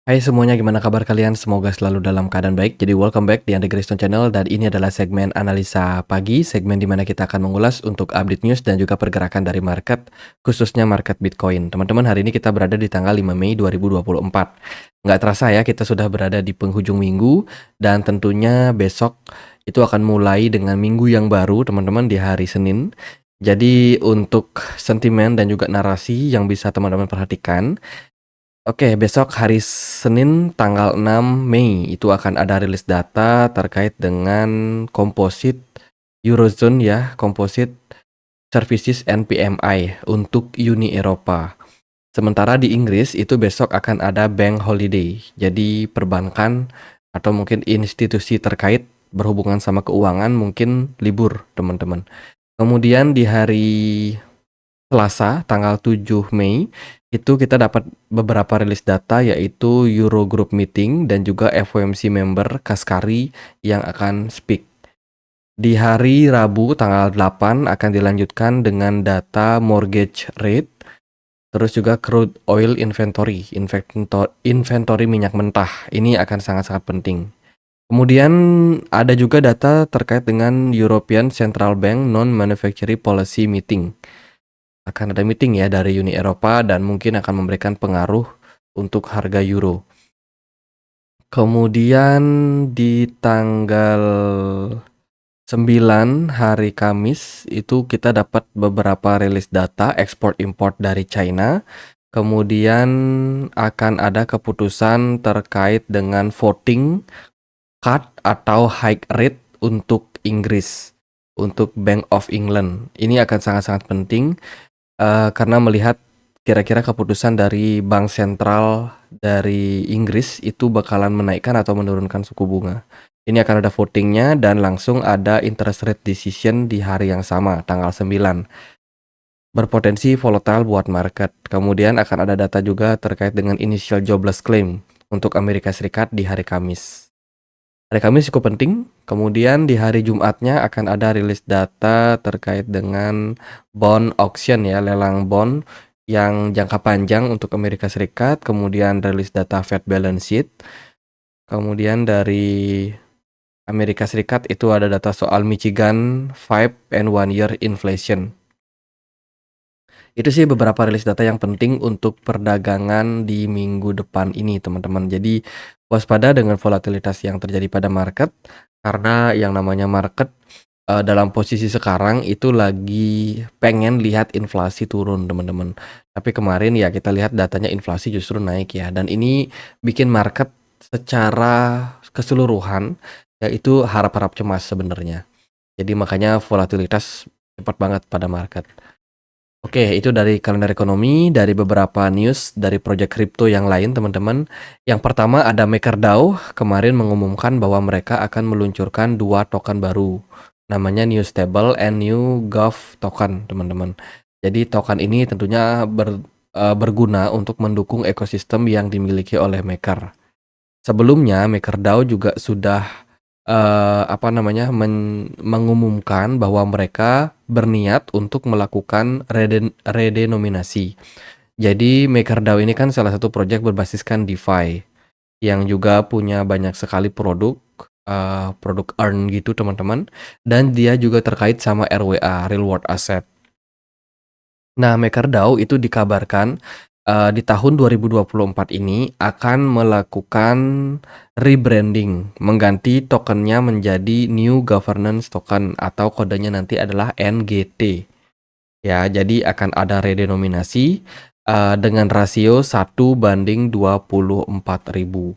Hai semuanya, gimana kabar kalian? Semoga selalu dalam keadaan baik. Jadi welcome back di Andre Grayston Channel dan ini adalah segmen analisa pagi, segmen di mana kita akan mengulas untuk update news dan juga pergerakan dari market, khususnya market Bitcoin. Teman-teman, hari ini kita berada di tanggal 5 Mei 2024. Nggak terasa ya, kita sudah berada di penghujung minggu dan tentunya besok itu akan mulai dengan minggu yang baru, teman-teman, di hari Senin. Jadi untuk sentimen dan juga narasi yang bisa teman-teman perhatikan, oke, besok hari Senin tanggal 6 Mei itu akan ada rilis data terkait dengan komposit Eurozone ya, komposit Services and PMI untuk Uni Eropa. Sementara di Inggris itu besok akan ada bank holiday. Jadi perbankan atau mungkin institusi terkait berhubungan sama keuangan mungkin libur, teman-teman. Kemudian di hari Selasa tanggal 7 Mei itu kita dapat beberapa rilis data yaitu Eurogroup meeting dan juga FOMC member Kaskari yang akan speak. Di hari Rabu tanggal 8 akan dilanjutkan dengan data mortgage rate, terus juga crude oil inventory minyak mentah. Ini akan sangat-sangat penting. Kemudian ada juga data terkait dengan European Central Bank Non-Monetary Policy Meeting. Akan ada meeting ya dari Uni Eropa dan mungkin akan memberikan pengaruh untuk harga euro. Kemudian di tanggal 9 hari Kamis itu kita dapat beberapa rilis data ekspor import dari China. Kemudian akan ada keputusan terkait dengan voting cut atau hike rate untuk Inggris, untuk Bank of England. Ini akan sangat-sangat penting. Karena melihat kira-kira keputusan dari bank sentral dari Inggris itu bakalan menaikkan atau menurunkan suku bunga. Ini akan ada votingnya dan langsung ada interest rate decision di hari yang sama, tanggal 9. Berpotensi volatile buat market. Kemudian akan ada data juga terkait dengan initial jobless claim untuk Amerika Serikat di hari Kamis. Hari Kamis cukup penting. Kemudian di hari Jumatnya akan ada rilis data terkait dengan bond auction ya, lelang bond yang jangka panjang untuk Amerika Serikat. Kemudian rilis data Fed balance sheet. Kemudian dari Amerika Serikat itu ada data soal Michigan 5 and 1 year inflation. Itu sih beberapa rilis data yang penting untuk perdagangan di minggu depan ini, teman-teman. Jadi waspada dengan volatilitas yang terjadi pada market karena yang namanya market dalam posisi sekarang itu lagi pengen lihat inflasi turun, teman-teman. Tapi kemarin ya kita lihat datanya inflasi justru naik ya, dan ini bikin market secara keseluruhan yaitu harap-harap cemas sebenarnya. Jadi makanya volatilitas cepat banget pada market. Oke, itu dari kalender ekonomi, dari beberapa news dari proyek kripto yang lain, teman-teman. Yang pertama ada MakerDAO, kemarin mengumumkan bahwa mereka akan meluncurkan 2 token baru. Namanya New Stable and New Gov Token, teman-teman. Jadi token ini tentunya berguna untuk mendukung ekosistem yang dimiliki oleh Maker. Sebelumnya MakerDAO juga sudah mengumumkan bahwa mereka berniat untuk melakukan redenominasi. Jadi MakerDAO ini kan salah satu proyek berbasiskan DeFi yang juga punya banyak sekali produk earn gitu, teman-teman, dan dia juga terkait sama RWA, Real World Asset. Nah, MakerDAO itu dikabarkan di tahun 2024 ini akan melakukan rebranding, mengganti tokennya menjadi New Governance Token atau kodenya nanti adalah NGT. Ya, jadi akan ada redenominasi dengan rasio 1:24.000.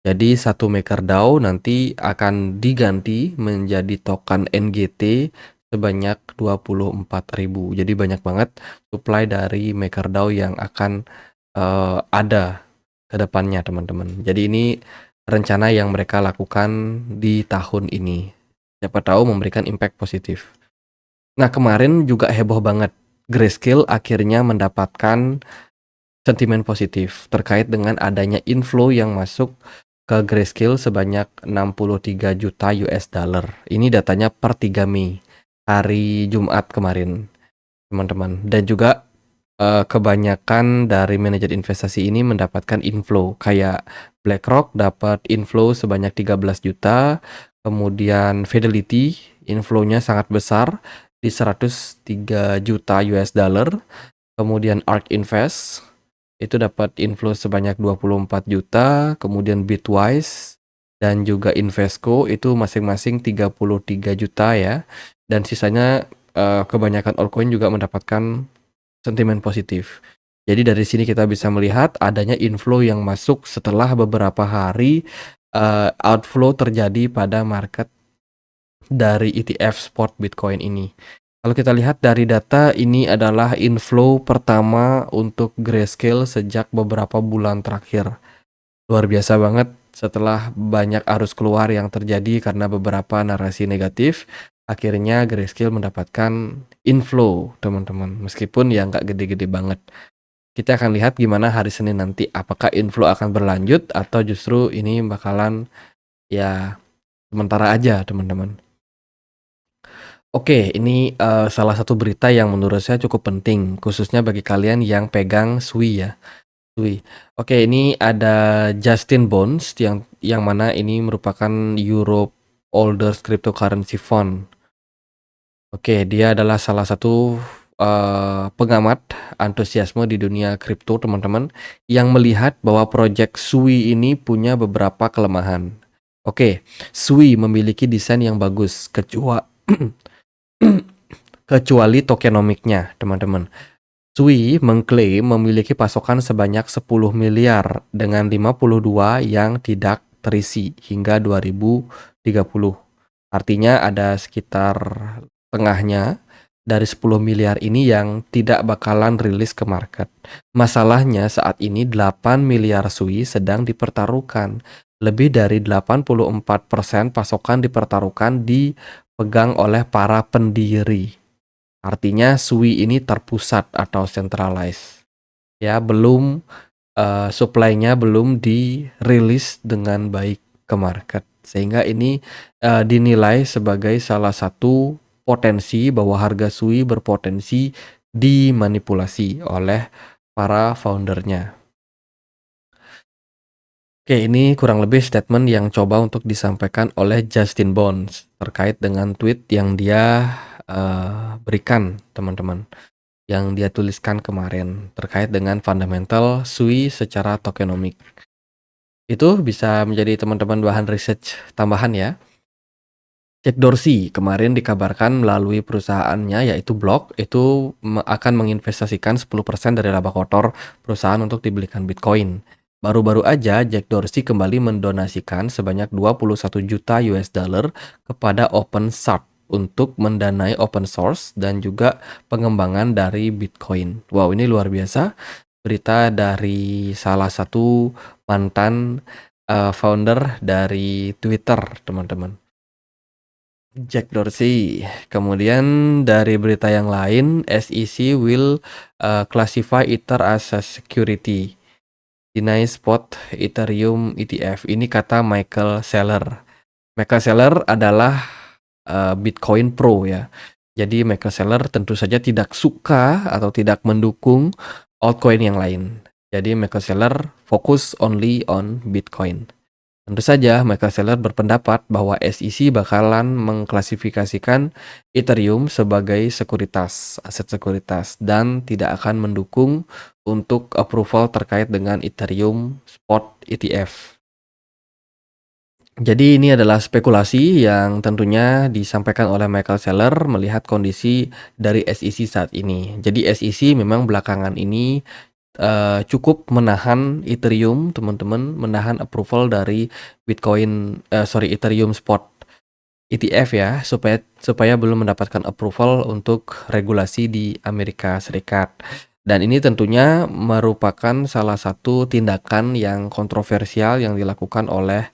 Jadi satu MakerDAO nanti akan diganti menjadi token NGT sebanyak 24.000. Jadi banyak banget supply dari MakerDAO yang akan ada ke depannya, teman-teman. Jadi ini rencana yang mereka lakukan di tahun ini. Siapa tahu memberikan impact positif. Nah, kemarin juga heboh banget. Grayscale akhirnya mendapatkan sentimen positif terkait dengan adanya inflow yang masuk ke Grayscale sebanyak 63 juta US dollar. Ini datanya per 3 Mei, hari Jumat kemarin, teman-teman. Dan juga kebanyakan dari manajer investasi ini mendapatkan inflow, kayak BlackRock dapat inflow sebanyak 13 juta, kemudian Fidelity inflow-nya sangat besar di 103 juta US dollar, kemudian ARK Invest itu dapat inflow sebanyak 24 juta, kemudian Bitwise dan juga Invesco itu masing-masing 33 juta ya, dan sisanya kebanyakan altcoin juga mendapatkan sentimen positif. Jadi dari sini kita bisa melihat adanya inflow yang masuk setelah beberapa hari outflow terjadi pada market dari ETF spot Bitcoin ini. Kalau kita lihat dari data, ini adalah inflow pertama untuk Grayscale sejak beberapa bulan terakhir. Luar biasa banget setelah banyak arus keluar yang terjadi karena beberapa narasi negatif, akhirnya Grayscale mendapatkan inflow, teman-teman. Meskipun ya nggak gede-gede banget. Kita akan lihat gimana hari Senin nanti, apakah inflow akan berlanjut atau justru ini bakalan ya sementara aja, teman-teman. Oke, ini salah satu berita yang menurut saya cukup penting, khususnya bagi kalian yang pegang SUI ya. SUI. Oke, ini ada Justin Bonds yang mana ini merupakan Europe Holders Cryptocurrency Fund. Oke, dia adalah salah satu pengamat antusiasme di dunia kripto, teman-teman, yang melihat bahwa proyek SUI ini punya beberapa kelemahan. Oke, SUI memiliki desain yang bagus, kecuali tokenomiknya, teman-teman. SUI mengklaim memiliki pasokan sebanyak 10 miliar dengan 52 yang tidak terisi hingga 2030. Artinya ada sekitar tengahnya dari 10 miliar ini yang tidak bakalan rilis ke market. Masalahnya saat ini 8 miliar SUI sedang dipertaruhkan. Lebih dari 84% pasokan dipertaruhkan dipegang oleh para pendiri. Artinya SUI ini terpusat atau centralized. Ya, belum supply-nya belum dirilis dengan baik ke market. Sehingga ini dinilai sebagai salah satu potensi bahwa harga SUI berpotensi dimanipulasi oleh para foundernya. Oke, ini kurang lebih statement yang coba untuk disampaikan oleh Justin Bonds terkait dengan tweet yang dia berikan, teman-teman, yang dia tuliskan kemarin terkait dengan fundamental SUI secara tokenomik. Itu bisa menjadi teman-teman bahan research tambahan ya. Jack Dorsey kemarin dikabarkan melalui perusahaannya yaitu Block itu akan menginvestasikan 10% dari laba kotor perusahaan untuk dibelikan Bitcoin. Baru-baru aja Jack Dorsey kembali mendonasikan sebanyak 21 juta US dollar kepada OpenShark untuk mendanai open source dan juga pengembangan dari Bitcoin. Wow, ini luar biasa. Berita dari salah satu mantan founder dari Twitter, teman-teman. Jack Dorsey. Kemudian dari berita yang lain, SEC will classify Ether as a security. Deny spot Ethereum ETF. Ini kata Michael Saylor. Michael Saylor adalah Bitcoin Pro ya. Jadi Michael Saylor tentu saja tidak suka atau tidak mendukung altcoin yang lain. Jadi Michael Saylor fokus only on Bitcoin. Tentu saja Michael Saylor berpendapat bahwa SEC bakalan mengklasifikasikan Ethereum sebagai sekuritas, aset sekuritas, dan tidak akan mendukung untuk approval terkait dengan Ethereum spot ETF. Jadi ini adalah spekulasi yang tentunya disampaikan oleh Michael Saylor melihat kondisi dari SEC saat ini. Jadi SEC memang belakangan ini cukup menahan Ethereum, teman-teman, menahan approval dari Ethereum spot ETF ya, supaya belum mendapatkan approval untuk regulasi di Amerika Serikat. Dan ini tentunya merupakan salah satu tindakan yang kontroversial yang dilakukan oleh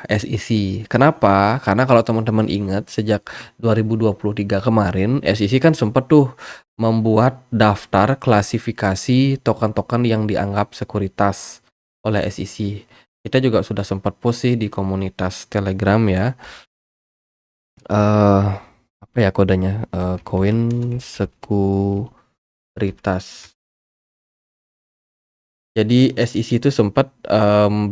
SEC. Kenapa? Karena kalau teman-teman ingat sejak 2023 kemarin SEC kan sempat tuh membuat daftar klasifikasi token-token yang dianggap sekuritas oleh SEC. Kita juga sudah sempat post sih di komunitas Telegram ya. Apa ya kodenya? Coin sekuritas. Jadi SEC itu sempat,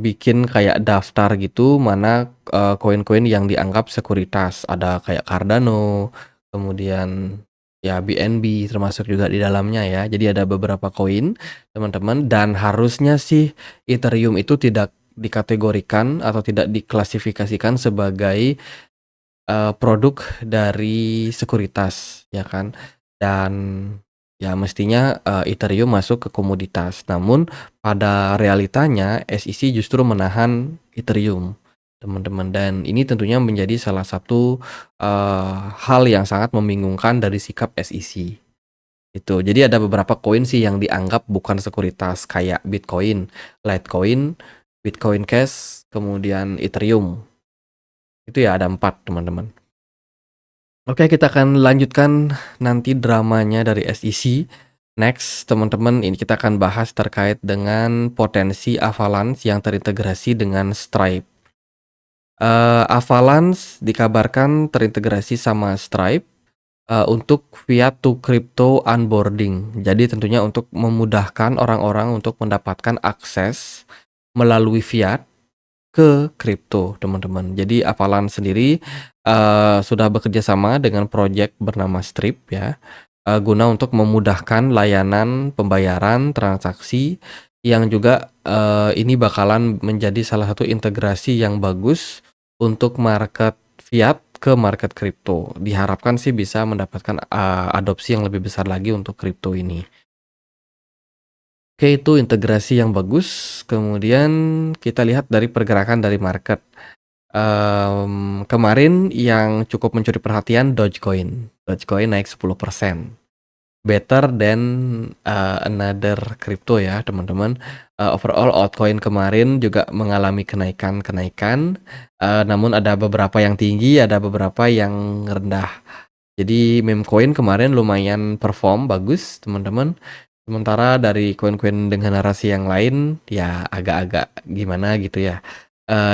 bikin kayak daftar gitu mana, koin-koin yang dianggap sekuritas. Ada kayak Cardano, kemudian ya BNB termasuk juga di dalamnya ya. Jadi ada beberapa koin, teman-teman, dan harusnya sih Ethereum itu tidak dikategorikan atau tidak diklasifikasikan sebagai produk dari sekuritas, ya kan. Dan ya mestinya, Ethereum masuk ke komoditas. Namun pada realitanya SEC justru menahan Ethereum, teman-teman, dan ini tentunya menjadi salah satu, hal yang sangat membingungkan dari sikap SEC, itu. Jadi ada beberapa koin sih yang dianggap bukan sekuritas kayak Bitcoin, Litecoin, Bitcoin Cash, kemudian Ethereum. Itu ya ada 4, teman-teman. Oke, kita akan lanjutkan nanti dramanya dari SEC. Next, teman-teman, ini kita akan bahas terkait dengan potensi Avalanche yang terintegrasi dengan Stripe. Avalanche dikabarkan terintegrasi sama Stripe untuk fiat to crypto onboarding. Jadi tentunya untuk memudahkan orang-orang untuk mendapatkan akses melalui fiat ke kripto, teman-teman. Jadi Avalanche sendiri sudah bekerja sama dengan proyek bernama Strip ya, guna untuk memudahkan layanan pembayaran transaksi yang juga ini bakalan menjadi salah satu integrasi yang bagus untuk market fiat ke market kripto. Diharapkan sih bisa mendapatkan adopsi yang lebih besar lagi untuk kripto ini. Oke, itu integrasi yang bagus. Kemudian kita lihat dari pergerakan dari market. Kemarin yang cukup mencuri perhatian Dogecoin. Dogecoin naik 10%. Better than another crypto ya, teman-teman. Overall altcoin kemarin juga mengalami kenaikan-kenaikan. Namun ada beberapa yang tinggi, ada beberapa yang rendah. Jadi meme coin kemarin lumayan perform bagus, teman-teman. Sementara dari koin-koin dengan narasi yang lain ya agak-agak gimana gitu ya.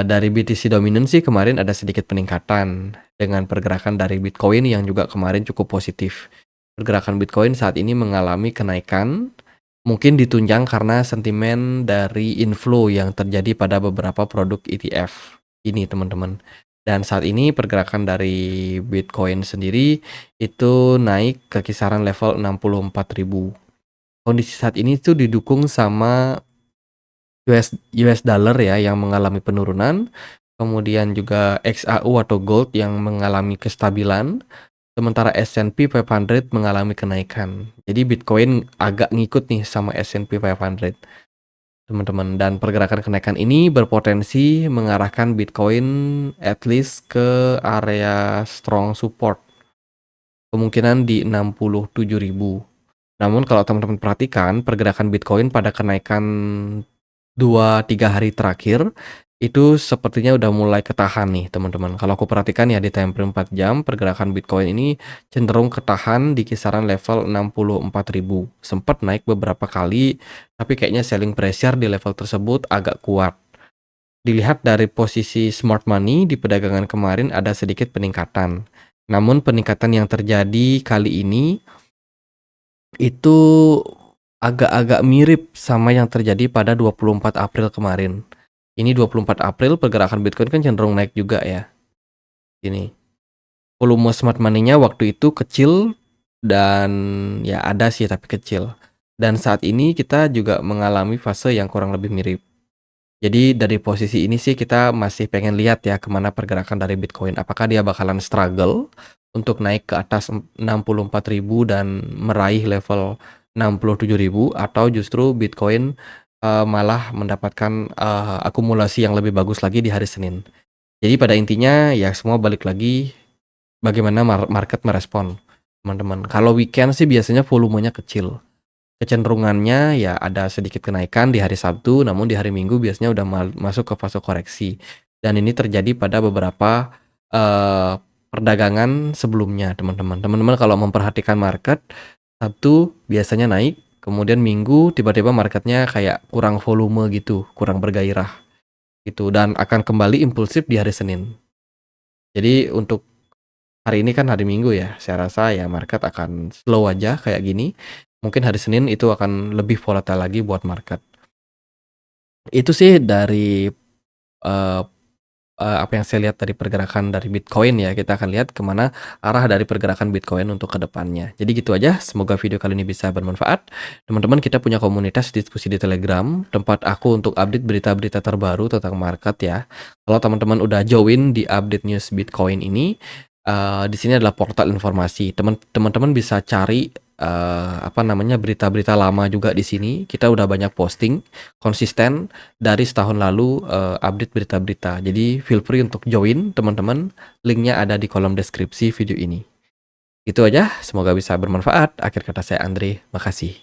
Dari BTC Dominance sih kemarin ada sedikit peningkatan dengan pergerakan dari Bitcoin yang juga kemarin cukup positif. Pergerakan Bitcoin saat ini mengalami kenaikan, mungkin ditunjang karena sentimen dari inflow yang terjadi pada beberapa produk ETF ini, teman-teman. Dan saat ini pergerakan dari Bitcoin sendiri itu naik ke kisaran level 64.000. Kondisi saat ini tuh didukung sama US dollar ya yang mengalami penurunan, kemudian juga XAU atau gold yang mengalami kestabilan, sementara S&P 500 mengalami kenaikan. Jadi Bitcoin agak ngikut nih sama S&P 500, teman-teman. Dan pergerakan kenaikan ini berpotensi mengarahkan Bitcoin at least ke area strong support, kemungkinan di 67.000. Namun kalau teman-teman perhatikan pergerakan Bitcoin pada kenaikan 2-3 hari terakhir itu sepertinya udah mulai ketahan nih, teman-teman. Kalau aku perhatikan ya di time frame 4 jam pergerakan Bitcoin ini cenderung ketahan di kisaran level 64.000. Sempat naik beberapa kali tapi kayaknya selling pressure di level tersebut agak kuat. Dilihat dari posisi smart money di perdagangan kemarin ada sedikit peningkatan. Namun peningkatan yang terjadi kali ini itu agak-agak mirip sama yang terjadi pada 24 April kemarin. Ini 24 April pergerakan Bitcoin kan cenderung naik juga ya. Ini volume smart money-nya waktu itu kecil dan ya ada sih tapi kecil. Dan saat ini kita juga mengalami fase yang kurang lebih mirip. Jadi dari posisi ini sih kita masih pengen lihat ya kemana pergerakan dari Bitcoin. Apakah dia bakalan struggle untuk naik ke atas 64.000 dan meraih level 67.000 atau justru Bitcoin malah mendapatkan akumulasi yang lebih bagus lagi di hari Senin. Jadi pada intinya ya semua balik lagi bagaimana market merespon, teman-teman. Kalau weekend sih biasanya volumenya kecil. Kecenderungannya ya ada sedikit kenaikan di hari Sabtu, namun di hari Minggu biasanya udah masuk ke fase koreksi. Dan ini terjadi pada beberapa perdagangan sebelumnya, teman-teman. Teman-teman kalau memperhatikan market, Sabtu biasanya naik, kemudian Minggu tiba-tiba marketnya kayak kurang volume gitu, kurang bergairah gitu, dan akan kembali impulsif di hari Senin. Jadi untuk hari ini kan hari Minggu ya, saya rasa ya market akan slow aja kayak gini. Mungkin hari Senin itu akan lebih volatile lagi buat market. Itu sih dari, eee apa yang saya lihat dari pergerakan dari Bitcoin ya, kita akan lihat kemana arah dari pergerakan Bitcoin untuk ke depannya. Jadi gitu aja, semoga video kali ini bisa bermanfaat. Teman-teman, kita punya komunitas diskusi di Telegram, tempat aku untuk update berita-berita terbaru tentang market ya. Kalau teman-teman udah join di update news Bitcoin ini, di sini adalah portal informasi. Teman-teman bisa cari, apa namanya, berita-berita lama juga di sini. Kita udah banyak posting konsisten dari setahun lalu, update berita-berita. Jadi feel free untuk join teman-teman, linknya ada di kolom deskripsi video ini. Itu aja, semoga bisa bermanfaat. Akhir kata saya Andre, makasih.